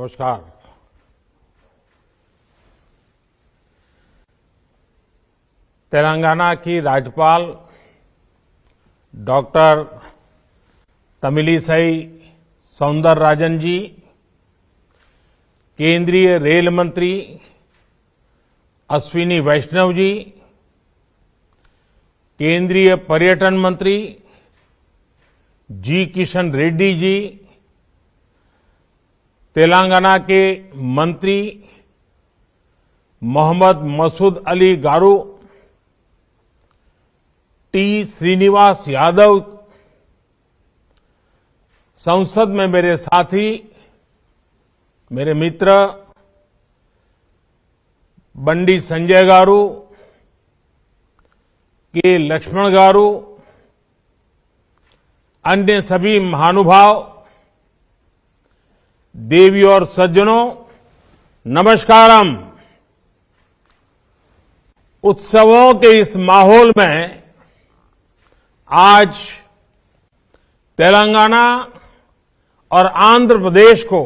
नमस्कार। तेलंगाना की राज्यपाल डॉक्टर तमिलिसाई सौंदरराजन जी, केंद्रीय रेल मंत्री अश्विनी वैष्णव जी, केंद्रीय पर्यटन मंत्री जी किशन रेड्डी जी, तेलंगाना के मंत्री मोहम्मद मसूद अली गारू, टी श्रीनिवास यादव, संसद में मेरे साथी, मेरे मित्र बंडी संजय गारू, के लक्ष्मण गारू, अन्य सभी महानुभाव, देवी और सज्जनों, नमस्कारम। उत्सवों के इस माहौल में आज तेलंगाना और आंध्र प्रदेश को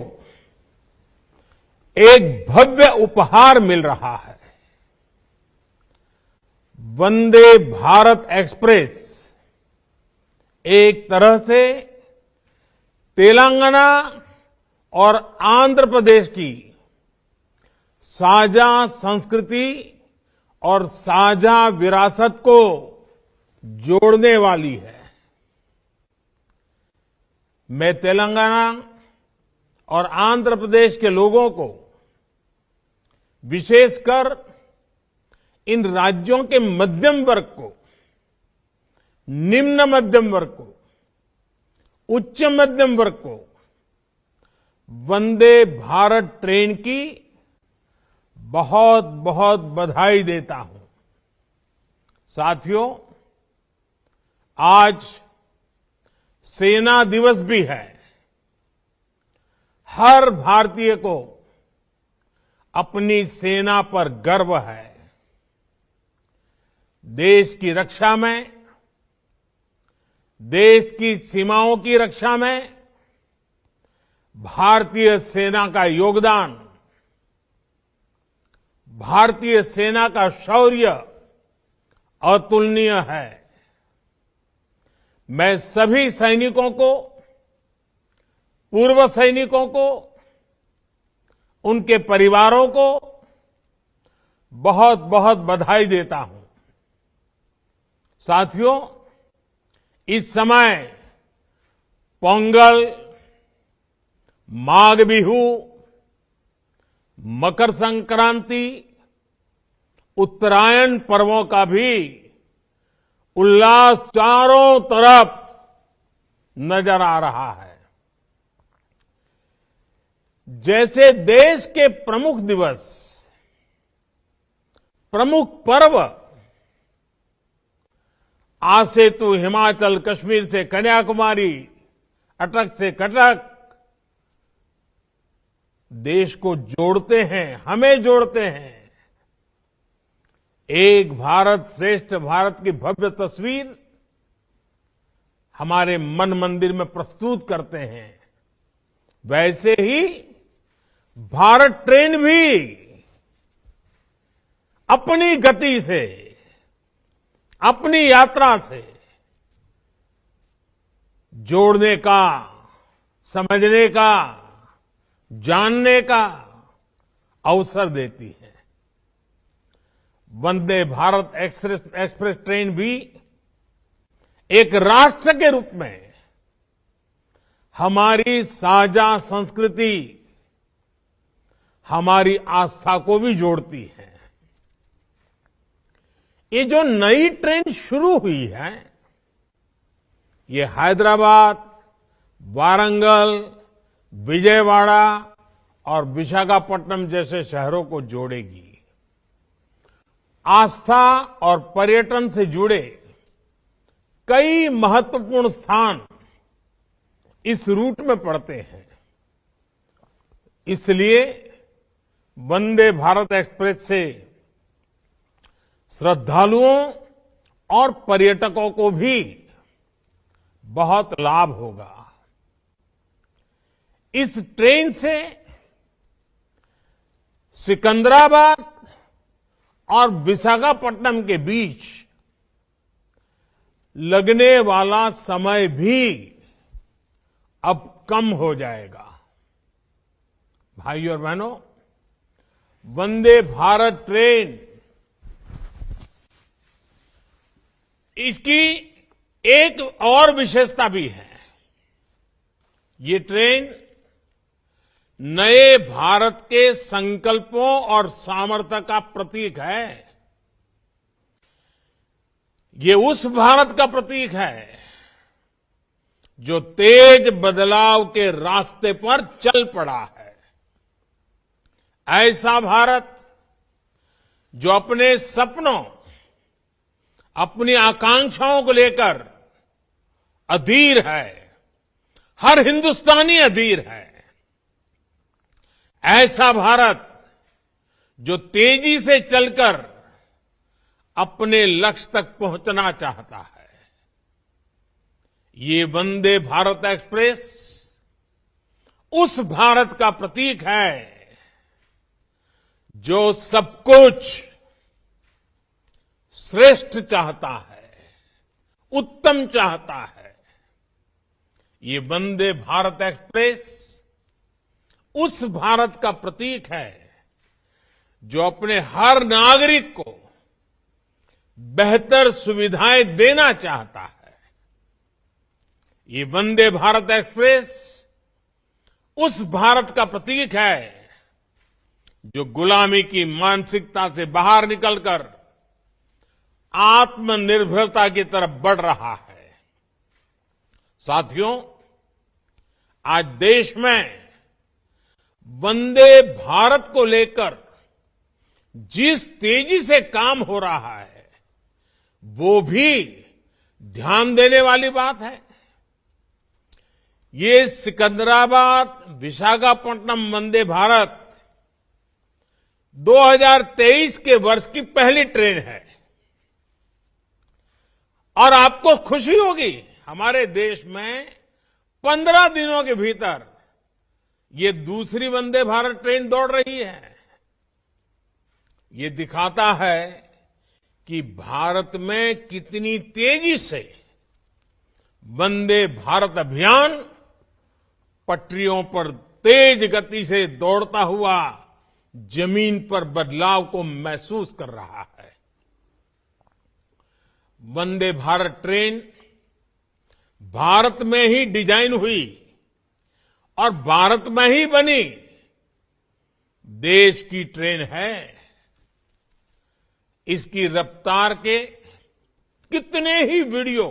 एक भव्य उपहार मिल रहा है। वंदे भारत एक्सप्रेस एक तरह से तेलंगाना और आंध्र प्रदेश की साझा संस्कृति और साझा विरासत को जोड़ने वाली है। मैं तेलंगाना और आंध्र प्रदेश के लोगों को, विशेषकर इन राज्यों के मध्यम वर्ग को, निम्न मध्यम वर्ग को, उच्च मध्यम वर्ग को वंदे भारत ट्रेन की बहुत बहुत बधाई देता हूं। साथियों, आज सेना दिवस भी है। हर भारतीय को अपनी सेना पर गर्व है। देश की रक्षा में, देश की सीमाओं की रक्षा में भारतीय सेना का योगदान, भारतीय सेना का शौर्य अतुलनीय है। मैं सभी सैनिकों को, पूर्व सैनिकों को, उनके परिवारों को बहुत बहुत बधाई देता हूं। साथियों, इस समय पोंगल, माघ बिहू, मकर संक्रांति, उत्तरायण पर्वों का भी उल्लास चारों तरफ नजर आ रहा है। जैसे देश के प्रमुख दिवस, प्रमुख पर्व आज से तो हिमाचल, कश्मीर से कन्याकुमारी, अटक से कटक देश को जोड़ते हैं, हमें जोड़ते हैं। एक भारत श्रेष्ठ भारत की भव्य तस्वीर हमारे मन मंदिर में प्रस्तुत करते हैं। वैसे ही भारत ट्रेन भी अपनी गति से, अपनी यात्रा से जोड़ने का, समझने का, जानने का अवसर देती है। वंदे भारत एक्सप्रेस ट्रेन भी एक राष्ट्र के रूप में हमारी साझा संस्कृति, हमारी आस्था को भी जोड़ती है। ये जो नई ट्रेन शुरू हुई है, ये हैदराबाद, वारंगल, विजयवाड़ा और विशाखापट्टनम जैसे शहरों को जोड़ेगी। आस्था और पर्यटन से जुड़े कई महत्वपूर्ण स्थान इस रूट में पड़ते हैं। इसलिए वंदे भारत एक्सप्रेस से श्रद्धालुओं और पर्यटकों को भी बहुत लाभ होगा। इस ट्रेन से सिकंदराबाद और विशाखापट्टनम के बीच लगने वाला समय भी अब कम हो जाएगा। भाइयों और बहनों, वंदे भारत ट्रेन इसकी एक और विशेषता भी है। ये ट्रेन नए भारत के संकल्पों और सामर्थ्य का प्रतीक है। ये उस भारत का प्रतीक है जो तेज बदलाव के रास्ते पर चल पड़ा है। ऐसा भारत जो अपने सपनों, अपनी आकांक्षाओं को लेकर अधीर है। हर हिंदुस्तानी अधीर है। ऐसा भारत जो तेजी से चलकर अपने लक्ष्य तक पहुंचना चाहता है। ये वंदे भारत एक्सप्रेस उस भारत का प्रतीक है जो सब कुछ श्रेष्ठ चाहता है, उत्तम चाहता है। ये वंदे भारत एक्सप्रेस उस भारत का प्रतीक है जो अपने हर नागरिक को बेहतर सुविधाएं देना चाहता है। ये वंदे भारत एक्सप्रेस उस भारत का प्रतीक है जो गुलामी की मानसिकता से बाहर निकलकर आत्मनिर्भरता की तरफ बढ़ रहा है। साथियों, आज देश में वंदे भारत को लेकर जिस तेजी से काम हो रहा है, वो भी ध्यान देने वाली बात है। ये सिकंदराबाद विशाखापट्टनम वंदे भारत 2023 के वर्ष की पहली ट्रेन है। और आपको खुशी होगी, हमारे देश में 15 दिनों के भीतर ये दूसरी वंदे भारत ट्रेन दौड़ रही है। ये दिखाता है कि भारत में कितनी तेजी से वंदे भारत अभियान पटरियों पर तेज गति से दौड़ता हुआ जमीन पर बदलाव को महसूस कर रहा है। वंदे भारत ट्रेन भारत में ही डिजाइन हुई और भारत में ही बनी देश की ट्रेन है। इसकी रफ्तार के कितने ही वीडियो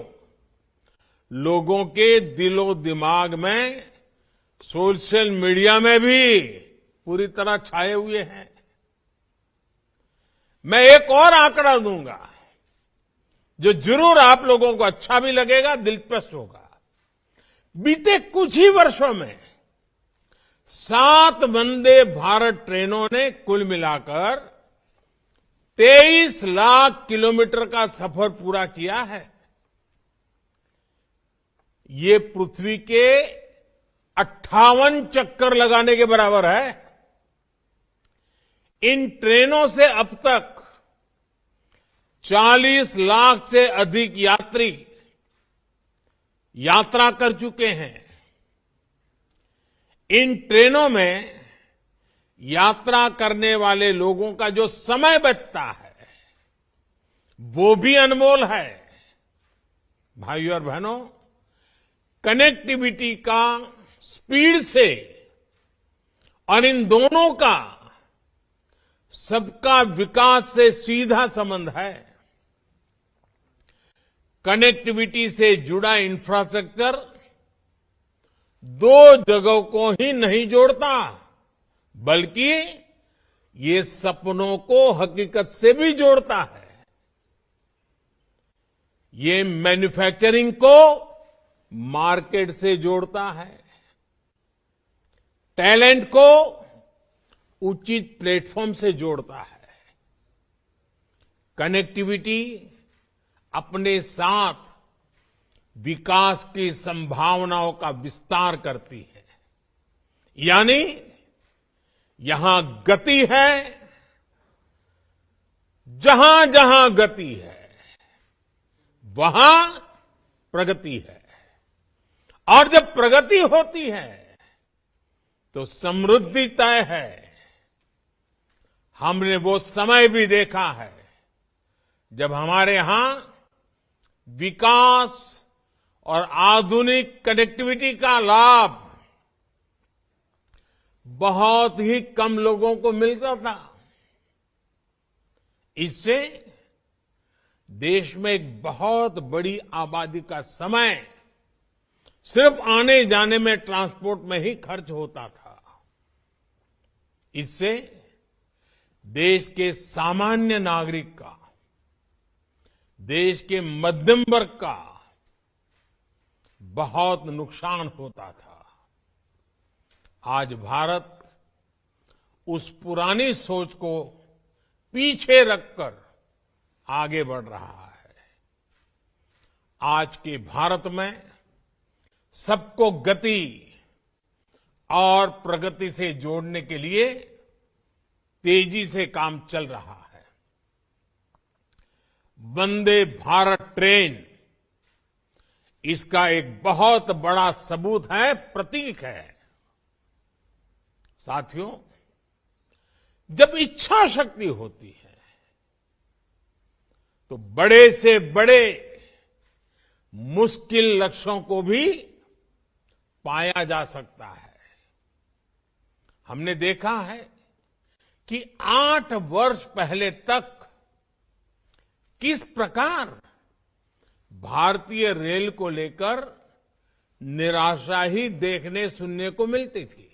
लोगों के दिलो दिमाग में, सोशल मीडिया में भी पूरी तरह छाए हुए हैं। मैं एक और आंकड़ा दूंगा जो जरूर आप लोगों को अच्छा भी लगेगा, दिलचस्प होगा। बीते कुछ ही वर्षों में 7 वंदे भारत ट्रेनों ने कुल मिलाकर 23 लाख किलोमीटर का सफर पूरा किया है। ये पृथ्वी के 58 चक्कर लगाने के बराबर है। इन ट्रेनों से अब तक 40 लाख से अधिक यात्री यात्रा कर चुके हैं। इन ट्रेनों में यात्रा करने वाले लोगों का जो समय बचता है, वो भी अनमोल है। भाइयों और बहनों, कनेक्टिविटी का स्पीड से और इन दोनों का सबका विकास से सीधा संबंध है। कनेक्टिविटी से जुड़ा इंफ्रास्ट्रक्चर 2 जगहों को ही नहीं जोड़ता, बल्कि ये सपनों को हकीकत से भी जोड़ता है। ये मैन्युफैक्चरिंग को मार्केट से जोड़ता है, टैलेंट को उचित प्लेटफॉर्म से जोड़ता है। कनेक्टिविटी अपने साथ विकास की संभावनाओं का विस्तार करती है। यानी यहां गति है, जहां जहां गति है वहां प्रगति है, और जब प्रगति होती है तो समृद्धि तय है। हमने वो समय भी देखा है जब हमारे यहां विकास और आधुनिक कनेक्टिविटी का लाभ बहुत ही कम लोगों को मिलता था। इससे देश में एक बहुत बड़ी आबादी का समय सिर्फ आने जाने में, ट्रांसपोर्ट में ही खर्च होता था। इससे देश के सामान्य नागरिक का, देश के मध्यम वर्ग का बहुत नुकसान होता था। आज भारत उस पुरानी सोच को पीछे रखकर आगे बढ़ रहा है। आज के भारत में सबको गति और प्रगति से जोड़ने के लिए तेजी से काम चल रहा है। वंदे भारत ट्रेन इसका एक बहुत बड़ा सबूत है, प्रतीक है। साथियों, जब इच्छा शक्ति होती है तो बड़े से बड़े मुश्किल लक्ष्यों को भी पाया जा सकता है। हमने देखा है कि 8 वर्ष पहले तक किस प्रकार भारतीय रेल को लेकर निराशा ही देखने सुनने को मिलती थी।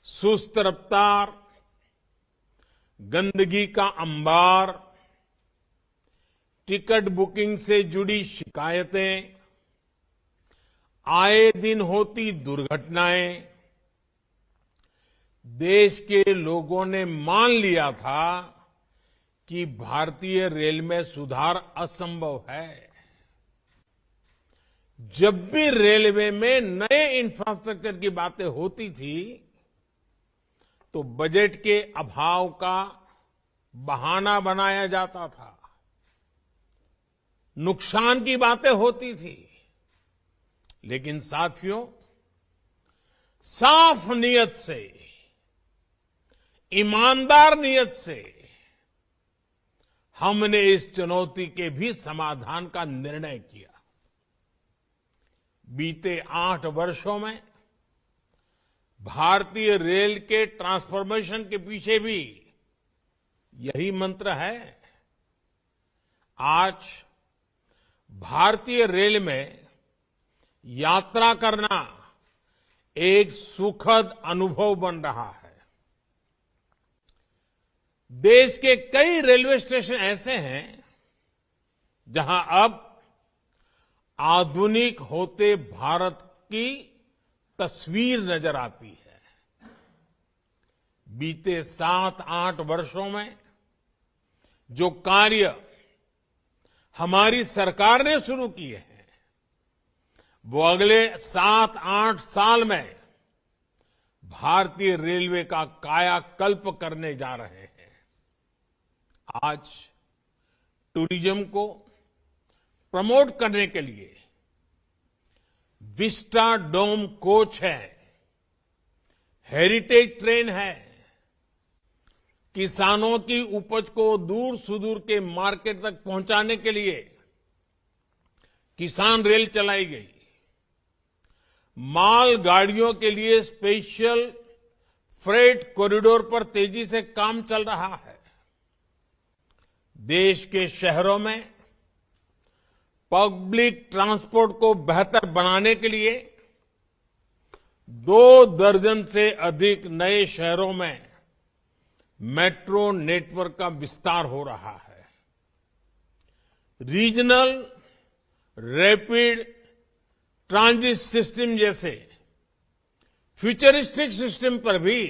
सुस्त रफ्तार, गंदगी का अंबार, टिकट बुकिंग से जुड़ी शिकायतें, आए दिन होती दुर्घटनाएं, देश के लोगों ने मान लिया था कि भारतीय रेल में सुधार असंभव है। जब भी रेलवे में नए इंफ्रास्ट्रक्चर की बातें होती थी तो बजट के अभाव का बहाना बनाया जाता था, नुकसान की बातें होती थी। लेकिन साथियों, साफ नीयत से, ईमानदार नीयत से हमने इस चुनौती के भी समाधान का निर्णय किया। बीते 8 वर्षों में भारतीय रेल के ट्रांसफॉर्मेशन के पीछे भी यही मंत्र है। आज भारतीय रेल में यात्रा करना एक सुखद अनुभव बन रहा है। देश के कई रेलवे स्टेशन ऐसे हैं जहां अब आधुनिक होते भारत की तस्वीर नजर आती है। बीते 7-8 वर्षों में जो कार्य हमारी सरकार ने शुरू किए हैं वो अगले 7-8 साल में भारतीय रेलवे का कायाकल्प करने जा रहे हैं। आज टूरिज्म को प्रमोट करने के लिए विस्टा डोम कोच है, हेरिटेज ट्रेन है, किसानों की उपज को दूर सुदूर के मार्केट तक पहुंचाने के लिए किसान रेल चलाई गई, माल गाड़ियों के लिए स्पेशल फ्रेट कॉरिडोर पर तेजी से काम चल रहा है। देश के शहरों में पब्लिक ट्रांसपोर्ट को बेहतर बनाने के लिए 2 दर्जन से अधिक नए शहरों में मेट्रो नेटवर्क का विस्तार हो रहा है। रीजनल रैपिड ट्रांजिट सिस्टम जैसे फ्यूचरिस्टिक सिस्टम पर भी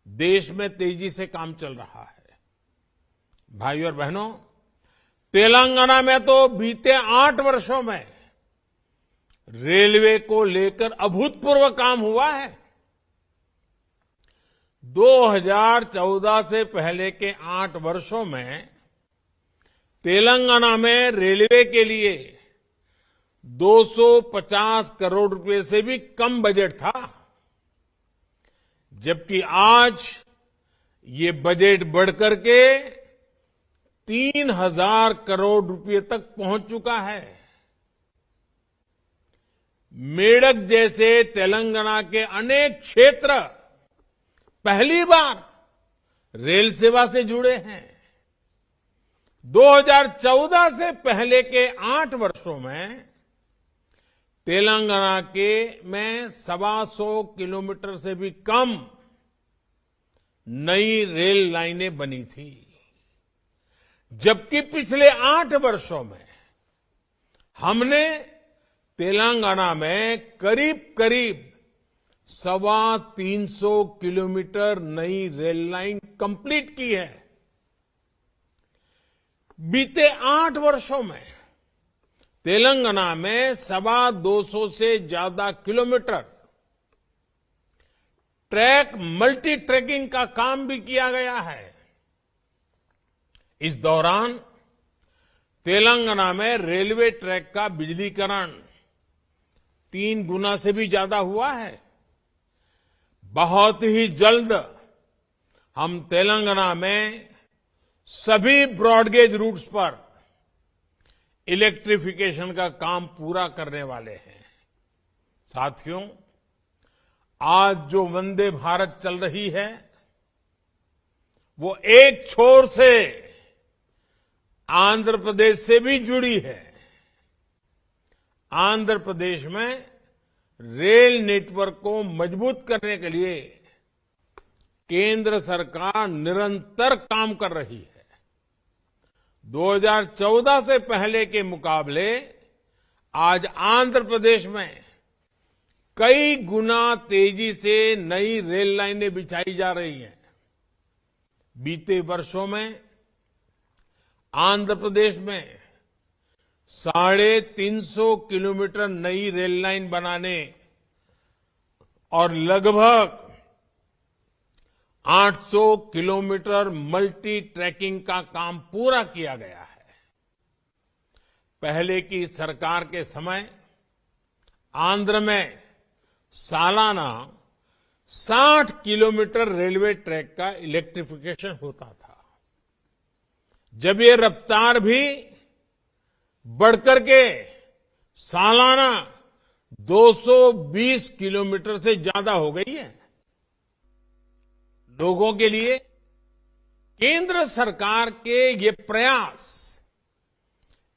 देश में तेजी से काम चल रहा है। भाइयों और बहनों, तेलंगाना में तो बीते 8 वर्षों में रेलवे को लेकर अभूतपूर्व काम हुआ है। 2014 से पहले के 8 वर्षों में तेलंगाना में रेलवे के लिए 250 करोड़ रुपए से भी कम बजट था, जबकि आज ये बजट बढ़कर के 3,000 करोड़ रुपए तक पहुंच चुका है। मेडक जैसे तेलंगाना के अनेक क्षेत्र पहली बार रेल सेवा से जुड़े हैं। 2014 से पहले के 8 वर्षों में तेलंगाना के में 125 किलोमीटर से भी कम नई रेल लाइनें बनी थी, जबकि पिछले 8 वर्षों में हमने तेलंगाना में करीब करीब 350 किलोमीटर नई रेल लाइन कंप्लीट की है। बीते 8 वर्षों में तेलंगाना में 250 से ज्यादा किलोमीटर ट्रैक मल्टी ट्रैकिंग का काम भी किया गया है। इस दौरान तेलंगाना में रेलवे ट्रैक का बिजलीकरण 3 गुना से भी ज्यादा हुआ है। बहुत ही जल्द हम तेलंगाना में सभी ब्रॉडगेज रूट्स पर इलेक्ट्रिफिकेशन का काम पूरा करने वाले हैं। साथियों, आज जो वंदे भारत चल रही है वो एक छोर से आंध्र प्रदेश से भी जुड़ी है। आंध्र प्रदेश में रेल नेटवर्क को मजबूत करने के लिए केंद्र सरकार निरंतर काम कर रही है। 2014 से पहले के मुकाबले आज आंध्र प्रदेश में कई गुना तेजी से नई रेल लाइनें बिछाई जा रही हैं। बीते वर्षों में आंध्र प्रदेश में 350 किलोमीटर नई रेल लाइन बनाने और लगभग 800 किलोमीटर मल्टी ट्रैकिंग का काम पूरा किया गया है। पहले की सरकार के समय आंध्र में सालाना 60 किलोमीटर रेलवे ट्रैक का इलेक्ट्रिफिकेशन होता था। जब ये रफ्तार भी बढ़कर के सालाना 220 किलोमीटर से ज्यादा हो गई है। लोगों के लिए केंद्र सरकार के ये प्रयास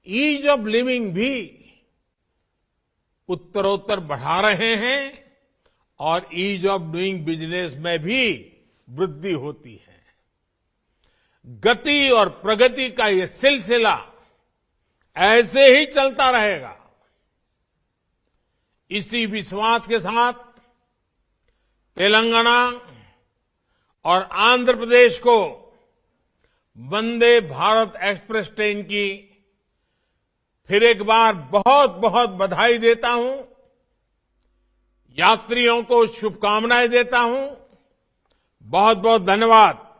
ईज ऑफ लिविंग भी उत्तरोत्तर बढ़ा रहे हैं और ईज ऑफ डूइंग बिजनेस में भी वृद्धि होती है। गति और प्रगति का ये सिलसिला ऐसे ही चलता रहेगा। इसी विश्वास के साथ तेलंगाना और आंध्र प्रदेश को वंदे भारत एक्सप्रेस ट्रेन की फिर एक बार बहुत बहुत बधाई देता हूं। यात्रियों को शुभकामनाएं देता हूं। बहुत बहुत धन्यवाद।